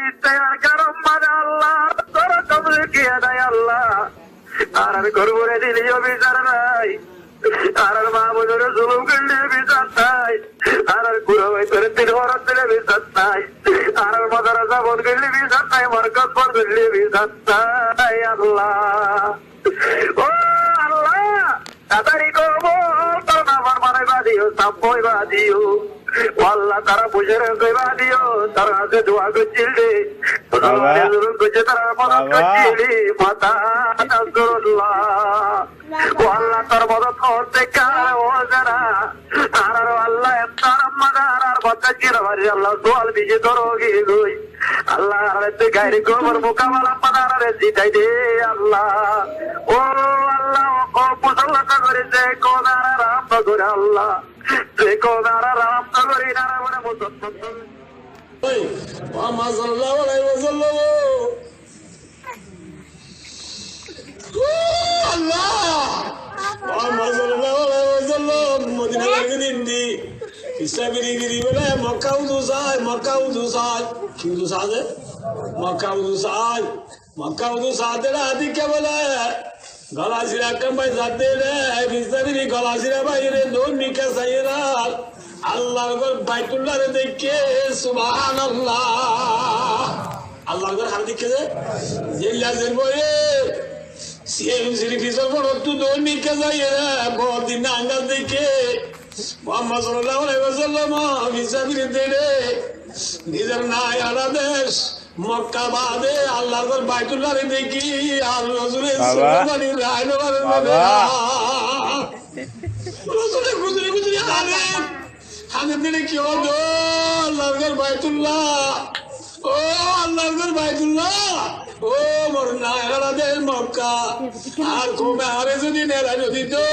ইস্তেহার কারণ মানে আল্লাহ তোর কবরে কি নাই আল্লাহ আর করবরে দিলিও বিচার নাই আর মাহমুদের জুলুম করলে বিচার নাই আর গুরু তোর তিন বরত দিলে বিচার নাই আর মাদ্রাসা বন করলে বিচার নাই মরকজ বন করলে বিচার নাই আল্লাহ ও আল্লাহ তাড়াতাড়ি করবো তোর নামার মানে বাদিও সাম্পই বাদিও আল্লাহ তারা বুঝে কইবা দিও তার হাতে দোয়া করছিল রে করছে তারা মদত করছিলি মাতা নাসরুল্লাহ আল্লাহ তার মদত করতে কার ও যারা আর আল্লাহ তার মাদার আর বাচ্চা ছিল ভারি আল্লাহ দোয়াল বিজে ধরোগি গই আল্লাহ আরে গাড়ি গোবর মোকাবেলা মাদারে জিতাই দে আল্লাহ ও আল্লাহ ও মুসল্লাটা করেছে কোন আর রাম করে আল্লাহ কোনারা রাম নগরী নারা বলে মুসলমান ওই মুহাম্মদ সাল্লাল্লাহু আলাইহি ওয়াসাল্লাম আল্লাহ মুহাম্মদ সাল্লাল্লাহু আলাইহি ওয়াসাল্লাম মদিনা থেকে দিনদি ইসলামের গিরি বলে মক্কা উদুসাই কি উদুসাই মক্কা উদুসাদের আদি কে বলে গলা সিরা কম্বাই যাতে রে বিস্তারিত গলা সিরা বাইরে দৌড় নিকে সাইরা আল্লাহর ঘর বাইতুল্লাহ রে দেখে সুবহানাল্লাহ আল্লাহর ঘর হার দেখে জিল্লা জিলবয়ে সিএম শরীফের পর তো দৌড় নিকে যাইরা বড় দিন আঙ্গাল দেখে মুহাম্মদ সাল্লাল্লাহু আলাইহি ওয়াসাল্লাম বিস্তারিত দেরে নিজের নাই আলাদেশ মক্কা বাদে আল্লাহর ঘর বাইতুল্লাহ রে দেখি আর রাসূলের সুন্নানি রাইলো বাবা রাসূলের গুজরি হানে দিলে কি হলো আল্লাহর ঘর বাইতুল্লাহ ও আল্লাহর ঘর বাইতুল্লাহ ও মোর নায়রাদের মক্কা আর কোমে আরে যদি নেরা যদি তো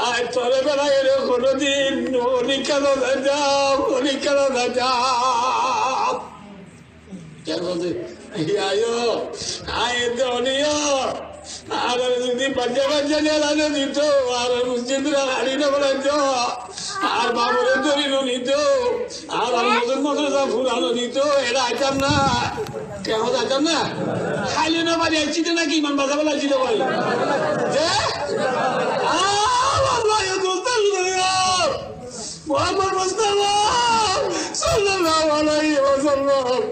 আর তোরে বেলা এর কোনদিন অনিকানো না যাও কেন বলতে আয়ো আয় দনিয়া আর যদি বাচ্চা নেলা দিত আর মুসজিদরা হাড়ি না বলাইত আর বাবুরে দরিল নিত আর নতুন মাদ্রাসা ফুরানো দিত এরা আইতাম না কেমন আইতাম না খাইলে না বাড়ি আইছিল নাকি ইমান বাজা বেলা ছিল ভাই মোহাম্মদ মুস্তাফা সাল্লাল্লাহু আলাইহি ওয়াসাল্লাম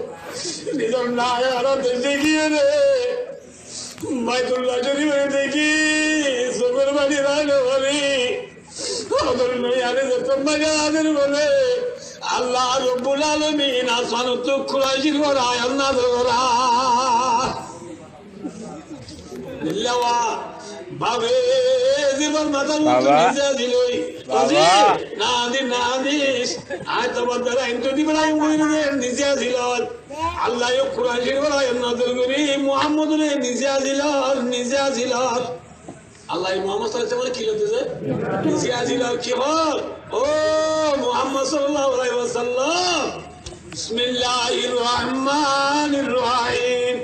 নিজের নায়ারা দেখিয়ে রে বাইতুল্লাহ শরীফে দেখি চোখের বাড়ি রাইলো বলি বলে আল্লাহ রব্বুল আলামিন আসমান চোখ খুলাইছিল রায় না ধরা ভাবে জীবন মাথার মধ্যে দিল না দিস আজ তোমার দ্বারা ইন্দ্রদীপ রায় নিচে ছিল আল্লাহ খুরাই নজর করি মোহাম্মদ নিচে আসিল আল্লাহ মোহাম্মদ সাল্লাল্লাহু আলাইহি কি হতেছে নিচে আসিল কি হল ও মোহাম্মদ সাল্লাল্লাহু আলাইহি ওয়াসাল্লাম বিসমিল্লাহির রহমানির রহিম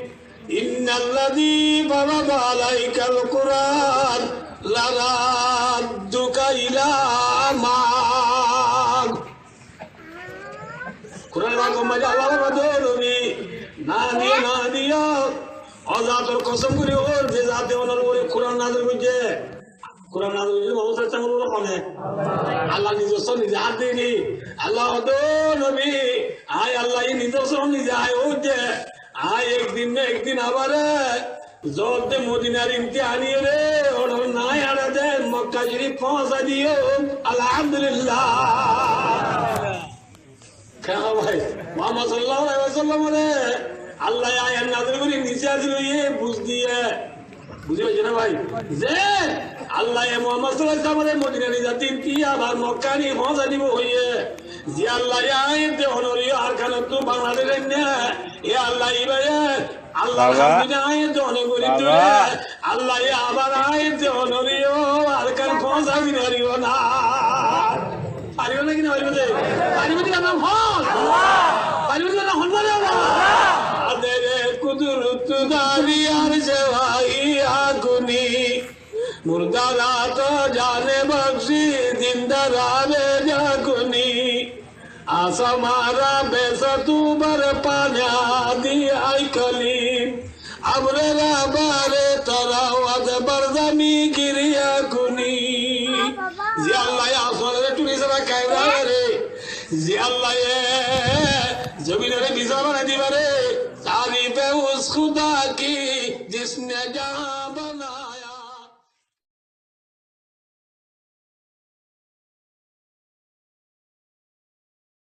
ইন্নাল্লাযী ফারাদা আলাইকাল কুরআন লারাদ্দুকা ইলা মা'আদ কুরআন বাগো মজা আল্লাহ বাদরবি না দিয়া অজাতর কসম করে ওর যে জাতে ওনার ওরে কুরআন নাযিল হইছে মোহাম্মদ সাল্লাল্লাহু আলাইহি ওয়াসাল্লাম আল্লাহ নিজস্ব নিজে হাত দেয়নি আল্লাহ নবী আয় আল্লাহ নিজস্ব নিজে আয় হচ্ছে আয় একদিন আবার জলতে মদিনার ইমতিহানি রে ওর নাই আড়া দেন মক্কা শরীফ পৌঁছা দিও আলহামদুলিল্লাহ কেন ভাই মোহাম্মদ সাল্লাল্লাহু আলাইহি ওয়াসাল্লাম রে আল্লাহ আয়াত নাযিল করে নিচে আসিল বুঝ দিয়ে বুঝে পাইছে না ভাই যে আল্লাহ মোহাম্মদ সাল্লাল্লাহু আলাইহি ওয়াসাল্লাম মদিনা নিজাতি কি আবার মক্কা নিয়ে পৌঁছা দিব হইয়ে যে আল্লাহ আয়াতে হনরিও আর খান তো বাংলাদেশের না এ আল্লাহ ইবায়ে আল্লাহ হামিদ আয়াতে হনরি তুই আল্লাহ আবার আয়াতে হনরিও আর খান পৌঁছা দিও না পারিও নাকি না পারিও না হল পারিও না হল না আদেরে কুদরত দারি আর জওয়াই আগুনি মুর্দারা তো জানে বখশি জিন্দারা রে জাগুনি आसा मारा बेसा तू बर पाण्या दी ऐकली अमरेला बारे तरावाद बरजमी गिरिया कुनी जी अल्लाह या सोने टुनी सरा कहना रे जी अल्लाह ये जमीन रे बिजारा नहीं दी बारे तारीफ है उस खुदा की जिसने जहां